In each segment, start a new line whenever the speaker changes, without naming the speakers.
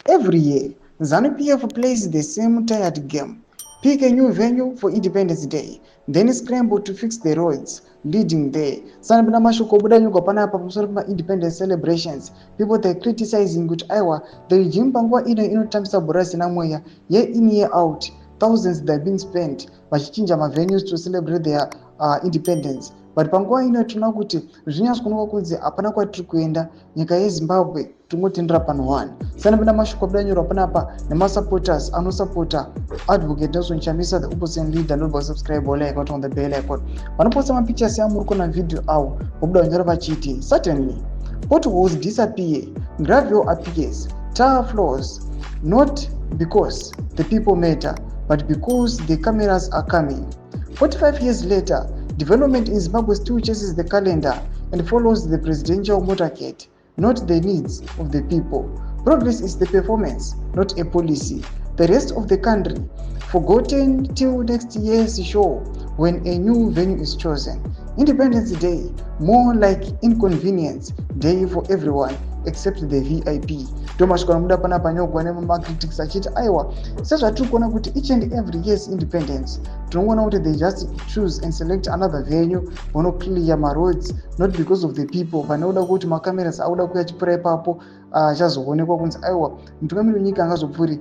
Every year, ZANU-PF plays the same tired game. Pick a new venue for Independence Day, then scramble to fix the roads leading there. Sana bina mashoko buda nyuko panapa pamusoro pa independence celebrations. People they criticizing kuti aiwa the regime pangwa inotambisa burasi na mweya year in year out. Thousands that are being spent vachichinja mavenues to celebrate their independence. But panguva ino tinoona kuti zvinyatso kuonekwa kunzi hapana kwatiri kuenda nyika yeZimbabwe tingotendera pano one. Sana bina mashoko abuda nyorwa panapa nemasupporters anosupporta Advocate Nelson Chamisa, the opposition leader. Don't subscribe or like on the bell icon. Wanaposta mapictures ya muriko na video au obuda wanjara pachiti. Certainly, potholes disappear, gravel appears, tar floors, not because the people matter, but because the cameras are coming. 45 years later, development in Zimbabwe still chases the calendar and follows the presidential motorcade, not the needs of the people. Progress is the performance, not a policy. The rest of the country forgotten till next year's show when a new venue is chosen. Independence Day, more like inconvenience day for everyone except the VIP. Tomashikwana muda pana panyogwa nema critics achiti aiwa sezvatiri kuona kuti each and every year's independence tinoona kuti they just choose and select another venue vono clear maroads not because of the people vanoda kuti macameras auda kuya chipura ipapo chazoonekwa kunzi aiwa mutungamiri wenyika angazopfuri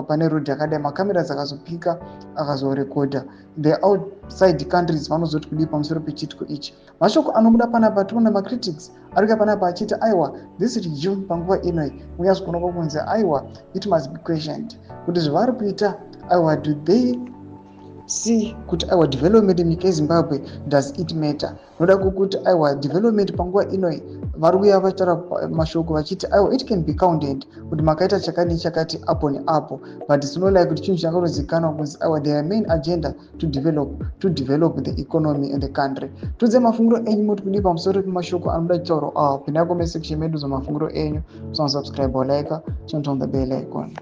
pane road yakadai macameras akazopika akazorekodha the outside countries vanozoti kudii pamusoro pechitiko ichi. Mashoko anobuda panapa tinoona macritics arika panapa achiti aiwa this regime panguva inoi unyatso kuonekwa kunzi aiwa it must be questioned kuti zvavari kuita aiwa do they see kuti aiwa development munyika yeZimbabwe does it matter. Noda kukuti aiwa development panguva inoi vari kuya vachitaura mashoko vachiti aiwa it can be counted kuti makaita chakani chakati apo neapo but sinolai kuti chinhu chakanozikanwa kunzi aiwa their main agenda to develop the economy in the country. Tudze mafunguro enyu moti kudii pamusoro pemashoko anoda kutaurwa pindai comment section medu zomafunguro enyu. Subscribe or like, turn on the bell icon.